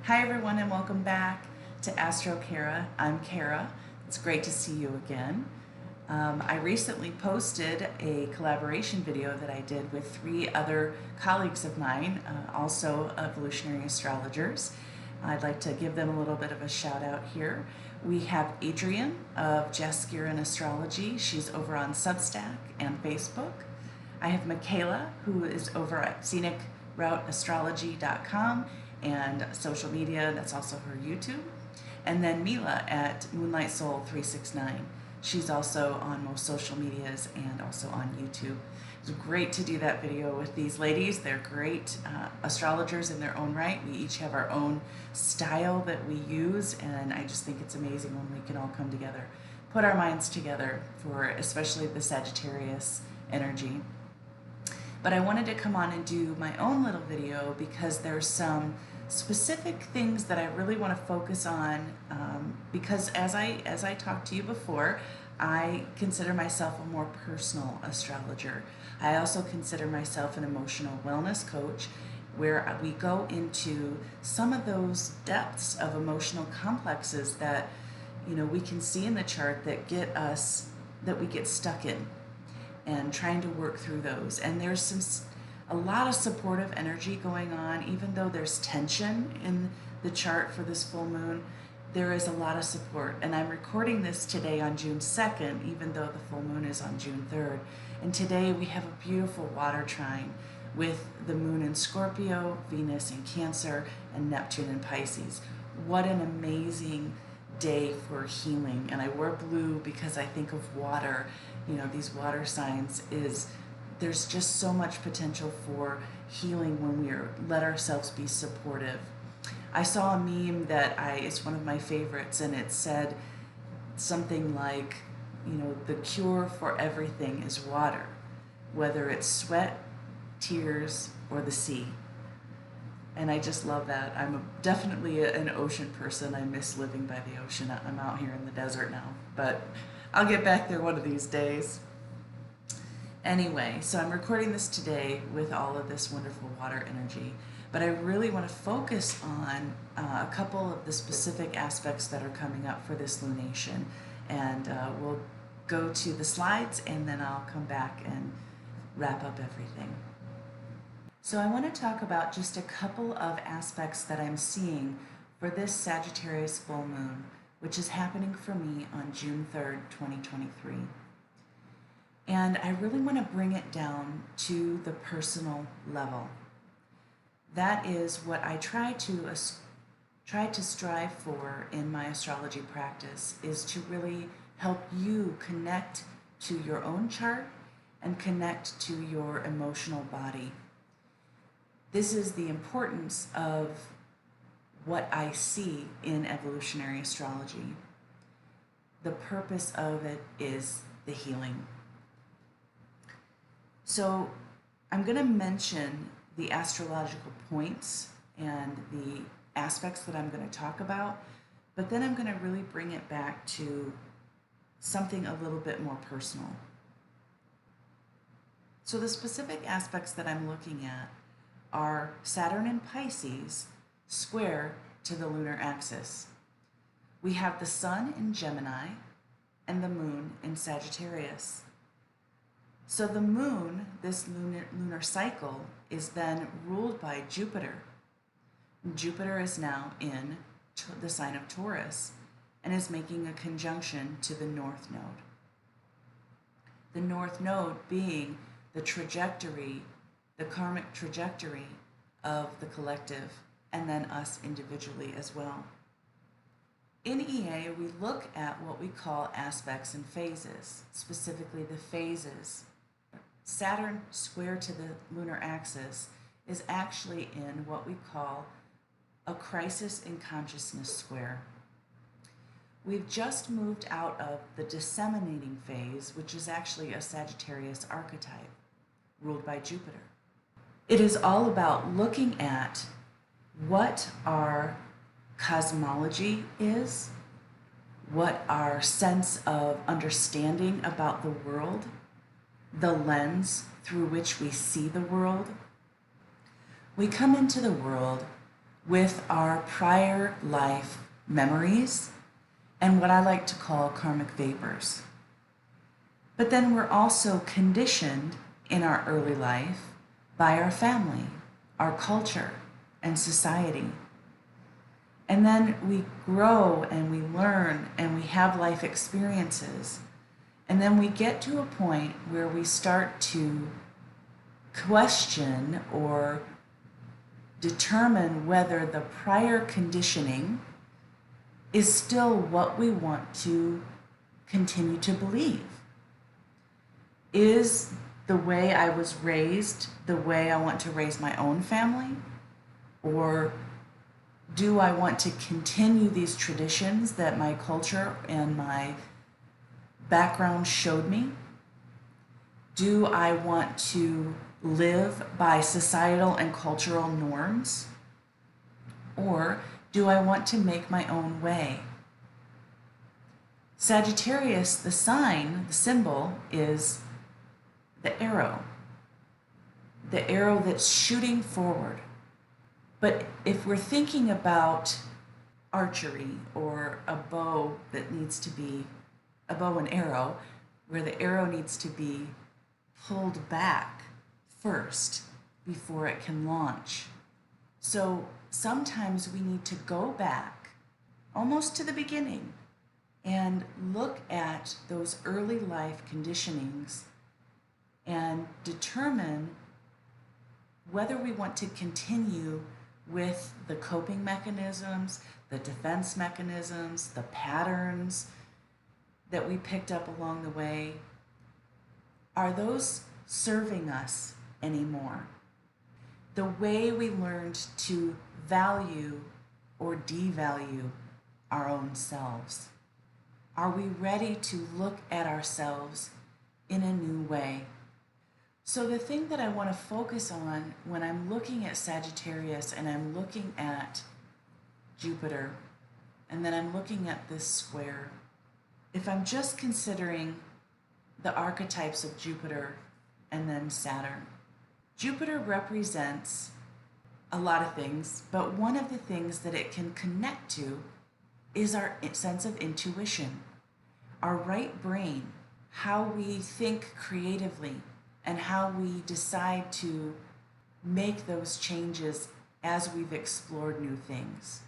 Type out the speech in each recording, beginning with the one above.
Hi everyone and welcome back to Astro Kara. I'm Kara. It's great to see you again. I recently posted a collaboration video that I did with 3 other colleagues of mine, also evolutionary astrologers. I'd like to give them a little bit of a shout out here. We have Adrienne of Jaskirin Astrology. She's over on Substack and Facebook. I have Michaela, who is over at scenicrouteastrology.com and social media. That's also her YouTube. And then Mila at Moonlight Soul 369. She's also on most social medias and also on YouTube. It was great to do that video with these ladies. They're great astrologers in their own right. We each have our own style that we use, and I just think it's amazing when we can all come together, put our minds together for especially the Sagittarius energy. But I wanted to come on and do my own little video because there's some specific things that I really want to focus on, because as I talked to you before, I consider myself a more personal astrologer. I also consider myself an emotional wellness coach, where we go into some of those depths of emotional complexes that we can see in the chart that we get stuck in, and trying to work through those. And there's a lot of supportive energy going on. Even though there's tension in the chart for this full moon, there is a lot of support. And I'm recording this today on June 2nd, even though the full moon is on June 3rd. And today we have a beautiful water trine with the moon in Scorpio, Venus in Cancer, and Neptune in Pisces. What an amazing day for healing. And I wear blue because I think of water. These water signs there's just so much potential for healing when we let ourselves be supportive. I saw a meme that it's one of my favorites, and it said something like, the cure for everything is water, whether it's sweat, tears, or the sea. And I just love that. I'm definitely an ocean person. I miss living by the ocean. I'm out here in the desert now, but I'll get back there one of these days. Anyway, so I'm recording this today with all of this wonderful water energy, but I really want to focus on a couple of the specific aspects that are coming up for this lunation. And we'll go to the slides, and then I'll come back and wrap up everything. So I want to talk about just a couple of aspects that I'm seeing for this Sagittarius full moon, which is happening for me on June 3rd, 2023. And I really want to bring it down to the personal level. That is what I try to strive for in my astrology practice, is to really help you connect to your own chart and connect to your emotional body. This is the importance of what I see in evolutionary astrology. The purpose of it is the healing. So I'm going to mention the astrological points and the aspects that I'm going to talk about, but then I'm going to really bring it back to something a little bit more personal. So the specific aspects that I'm looking at are Saturn in Pisces square to the lunar axis. We have the sun in Gemini and the moon in Sagittarius. So the moon, this lunar cycle, is then ruled by Jupiter. Jupiter is now in the sign of Taurus and is making a conjunction to the North Node. The North Node being the trajectory, the karmic trajectory of the collective, and then us individually as well. In EA, we look at what we call aspects and phases, specifically the phases. Saturn square to the lunar axis is actually in what we call a crisis in consciousness square. We've just moved out of the disseminating phase, which is actually a Sagittarius archetype, ruled by Jupiter. It is all about looking at what our cosmology is, what our sense of understanding about the world, the lens through which we see the world. We come into the world with our prior life memories and what I like to call karmic vapors. But then we're also conditioned in our early life by our family, our culture, and society. And then we grow and we learn and we have life experiences. And then we get to a point where we start to question or determine whether the prior conditioning is still what we want to continue to believe. Is the way I was raised the way I want to raise my own family? Or do I want to continue these traditions that my culture and my background showed me? Do I want to live by societal and cultural norms? Or do I want to make my own way? Sagittarius, the sign, the symbol, is the arrow that's shooting forward. But if we're thinking about archery or a bow that needs to be a bow and arrow, where the arrow needs to be pulled back first before it can launch. So sometimes we need to go back almost to the beginning and look at those early life conditionings and determine whether we want to continue with the coping mechanisms, the defense mechanisms, the patterns that we picked up along the way. Are those serving us anymore? The way we learned to value or devalue our own selves. Are we ready to look at ourselves in a new way? So the thing that I want to focus on when I'm looking at Sagittarius and I'm looking at Jupiter, and then I'm looking at this square, if I'm just considering the archetypes of Jupiter and then Saturn, Jupiter represents a lot of things, but one of the things that it can connect to is our sense of intuition, our right brain, how we think creatively, and how we decide to make those changes as we've explored new things.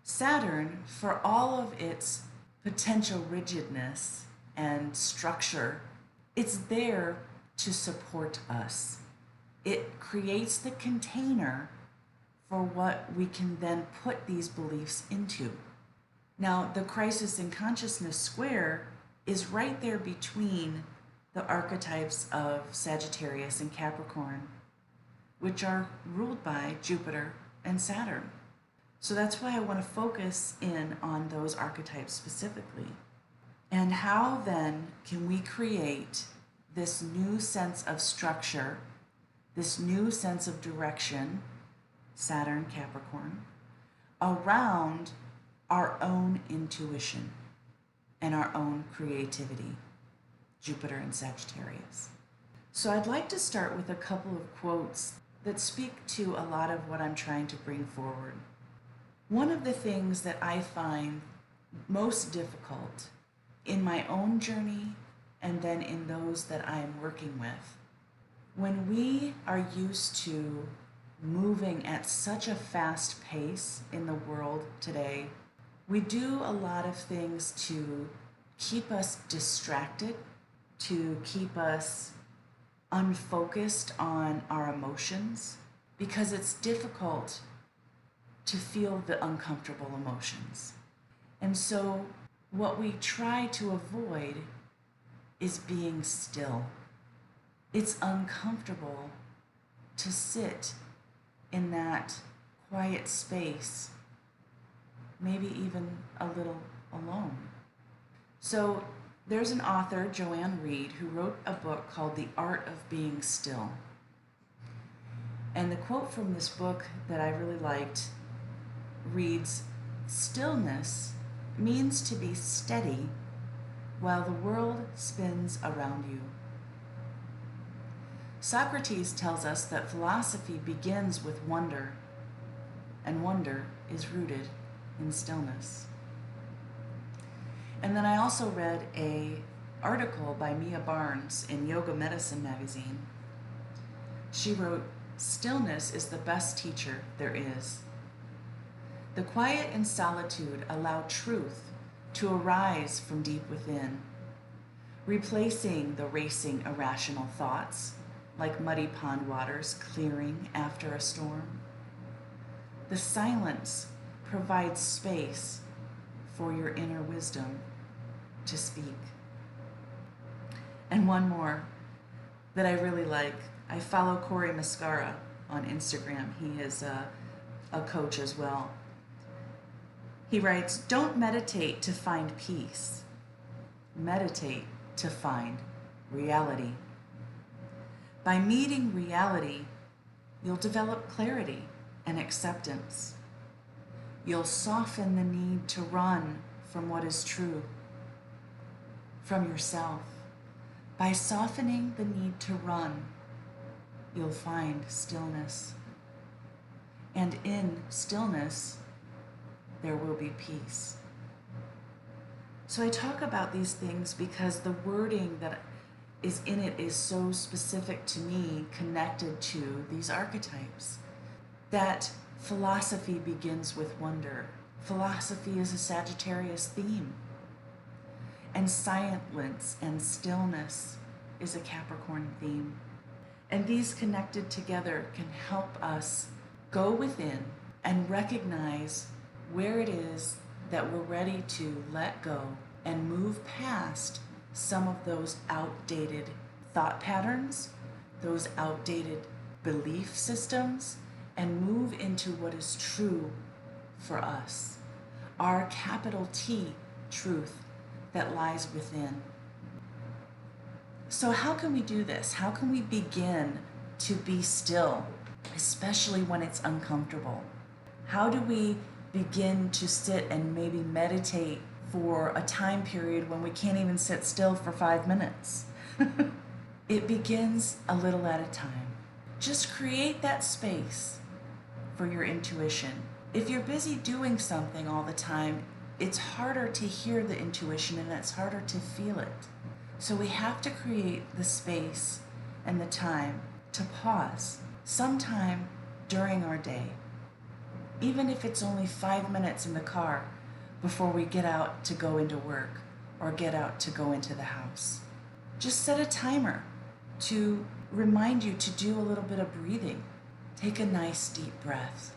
Saturn, for all of its potential rigidness and structure, it's there to support us. It creates the container for what we can then put these beliefs into. Now, the crisis in consciousness square is right there between the archetypes of Sagittarius and Capricorn, which are ruled by Jupiter and Saturn. So that's why I want to focus in on those archetypes specifically. And how then can we create this new sense of structure, this new sense of direction, Saturn, Capricorn, around our own intuition and our own creativity, Jupiter and Sagittarius. So I'd like to start with a couple of quotes that speak to a lot of what I'm trying to bring forward. One of the things that I find most difficult in my own journey and then in those that I'm working with, when we are used to moving at such a fast pace in the world today, we do a lot of things to keep us distracted, to keep us unfocused on our emotions, because it's difficult to feel the uncomfortable emotions. And so what we try to avoid is being still. It's uncomfortable to sit in that quiet space, maybe even a little alone. So there's an author, Joanne Reed, who wrote a book called The Art of Being Still. And the quote from this book that I really liked reads, "Stillness means to be steady while the world spins around you." Socrates tells us that philosophy begins with wonder, and wonder is rooted in stillness. And then I also read an article by Mia Barnes in Yoga Medicine magazine. She wrote, "Stillness is the best teacher there is. The quiet and solitude allow truth to arise from deep within, replacing the racing irrational thoughts like muddy pond waters clearing after a storm. The silence provides space for your inner wisdom to speak." And one more that I really like. I follow Corey Mascara on Instagram. He is a coach as well. He writes, "Don't meditate to find peace. Meditate to find reality. By meeting reality, you'll develop clarity and acceptance. You'll soften the need to run from what is true, from yourself. By softening the need to run, you'll find stillness. And in stillness, there will be peace." So I talk about these things because the wording that is in it is so specific to me, connected to these archetypes. That philosophy begins with wonder. Philosophy is a Sagittarius theme. And silence and stillness is a Capricorn theme. And these connected together can help us go within and recognize where it is that we're ready to let go and move past some of those outdated thought patterns, those outdated belief systems, and move into what is true for us. Our capital T truth that lies within. So how can we do this? How can we begin to be still, especially when it's uncomfortable? How do we begin to sit and maybe meditate for a time period when we can't even sit still for 5 minutes? It begins a little at a time. Just create that space for your intuition. If you're busy doing something all the time, it's harder to hear the intuition and it's harder to feel it. So we have to create the space and the time to pause sometime during our day. Even if it's only 5 minutes in the car before we get out to go into work or get out to go into the house. Just set a timer to remind you to do a little bit of breathing. Take a nice deep breath.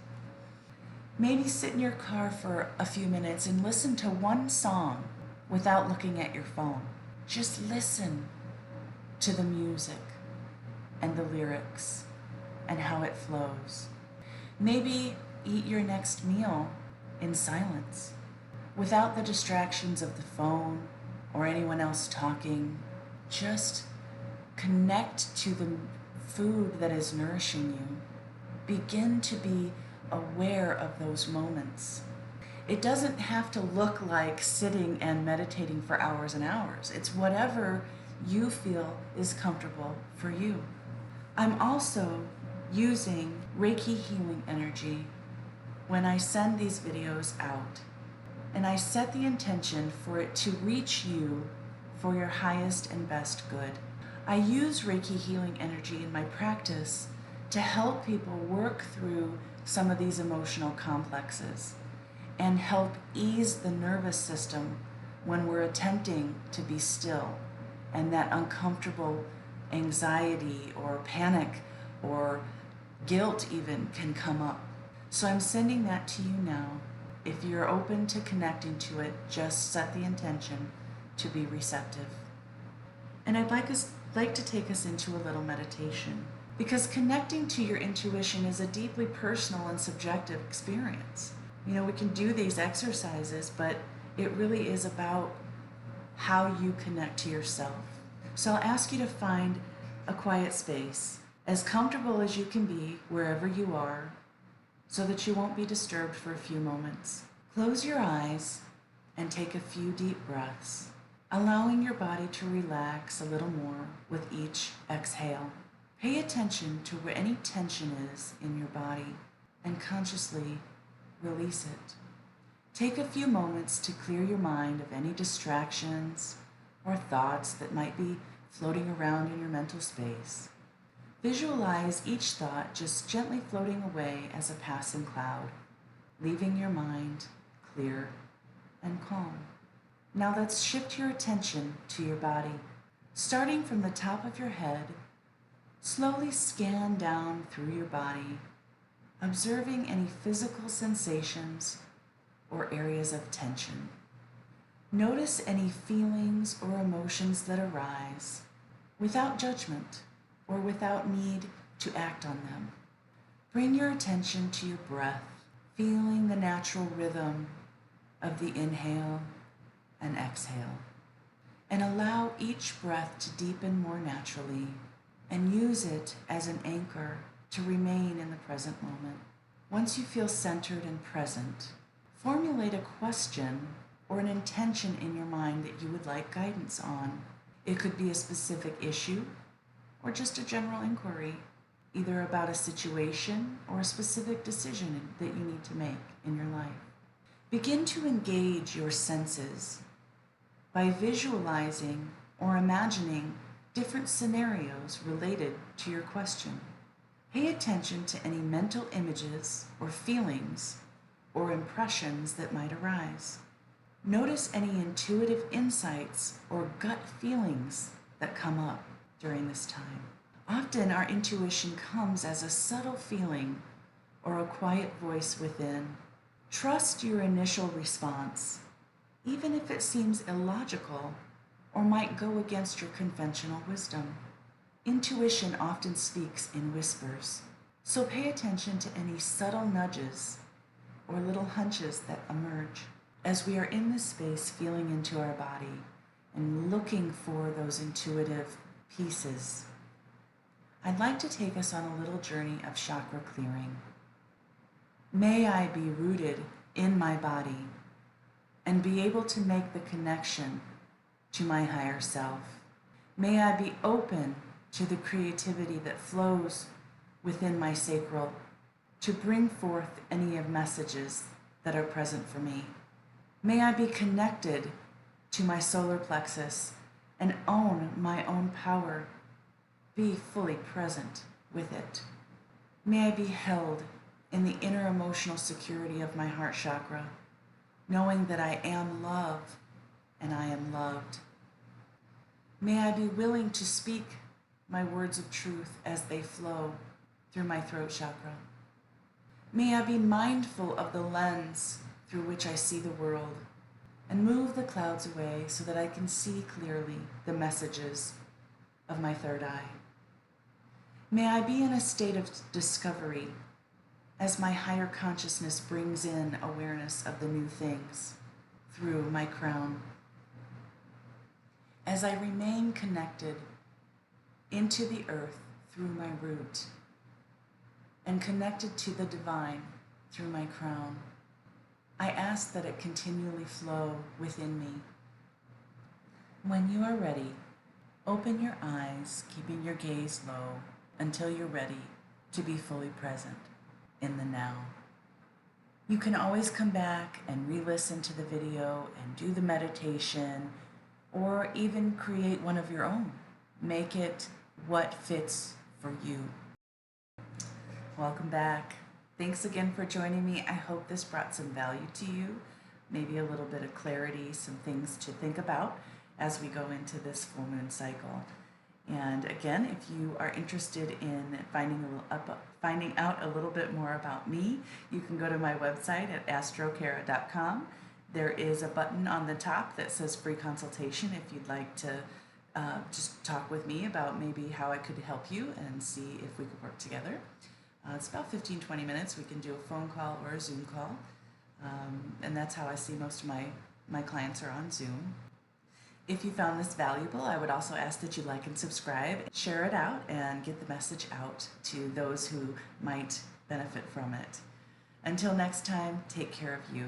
Maybe sit in your car for a few minutes and listen to one song without looking at your phone. Just listen to the music and the lyrics and how it flows. Maybe eat your next meal in silence without the distractions of the phone or anyone else talking. Just connect to the food that is nourishing you. Begin to be aware of those moments. It doesn't have to look like sitting and meditating for hours and hours. It's whatever you feel is comfortable for you. I'm also using Reiki healing energy when I send these videos out, and I set the intention for it to reach you for your highest and best good. I use Reiki healing energy in my practice to help people work through some of these emotional complexes and help ease the nervous system when we're attempting to be still and that uncomfortable anxiety or panic or guilt even can come up. So I'm sending that to you now. If you're open to connecting to it, just set the intention to be receptive. And I'd like to take us into a little meditation, because connecting to your intuition is a deeply personal and subjective experience. You know, we can do these exercises, but it really is about how you connect to yourself. So I'll ask you to find a quiet space, as comfortable as you can be wherever you are, so that you won't be disturbed for a few moments. Close your eyes and take a few deep breaths, allowing your body to relax a little more with each exhale. Pay attention to where any tension is in your body and consciously release it. Take a few moments to clear your mind of any distractions or thoughts that might be floating around in your mental space. Visualize each thought just gently floating away as a passing cloud, leaving your mind clear and calm. Now let's shift your attention to your body. Starting from the top of your head, slowly scan down through your body, observing any physical sensations or areas of tension. Notice any feelings or emotions that arise without judgment or without need to act on them. Bring your attention to your breath, feeling the natural rhythm of the inhale and exhale. And allow each breath to deepen more naturally and use it as an anchor to remain in the present moment. Once you feel centered and present, formulate a question or an intention in your mind that you would like guidance on. It could be a specific issue or just a general inquiry, either about a situation or a specific decision that you need to make in your life. Begin to engage your senses by visualizing or imagining different scenarios related to your question. Pay attention to any mental images or feelings or impressions that might arise. Notice any intuitive insights or gut feelings that come up during this time. Often our intuition comes as a subtle feeling or a quiet voice within. Trust your initial response, even if it seems illogical or might go against your conventional wisdom. Intuition often speaks in whispers, so pay attention to any subtle nudges or little hunches that emerge. As we are in this space, feeling into our body and looking for those intuitive pieces, I'd like to take us on a little journey of chakra clearing. May I be rooted in my body and be able to make the connection to my higher self. May I be open to the creativity that flows within my sacral to bring forth any of messages that are present for me. May I be connected to my solar plexus and own my own power, be fully present with it. May I be held in the inner emotional security of my heart chakra, knowing that I am love and I am loved. May I be willing to speak my words of truth as they flow through my throat chakra. May I be mindful of the lens through which I see the world and move the clouds away so that I can see clearly the messages of my third eye. May I be in a state of discovery as my higher consciousness brings in awareness of the new things through my crown. As I remain connected into the earth through my root and connected to the divine through my crown, I ask that it continually flow within me. When you are ready, open your eyes, keeping your gaze low until you're ready to be fully present in the now. You can always come back and re-listen to the video and do the meditation, or even create one of your own. Make it what fits for you. Welcome back. Thanks again for joining me. I hope this brought some value to you, maybe a little bit of clarity, some things to think about as we go into this full moon cycle. And again, if you are interested in finding out a little bit more about me, you can go to my website at astrokara.com. There is a button on the top that says free consultation if you'd like to just talk with me about maybe how I could help you and see if we could work together. It's about 15-20 minutes. We can do a phone call or a Zoom call. And that's how I see most of my clients are on Zoom. If you found this valuable, I would also ask that you like and subscribe, share it out, and get the message out to those who might benefit from it. Until next time, take care of you.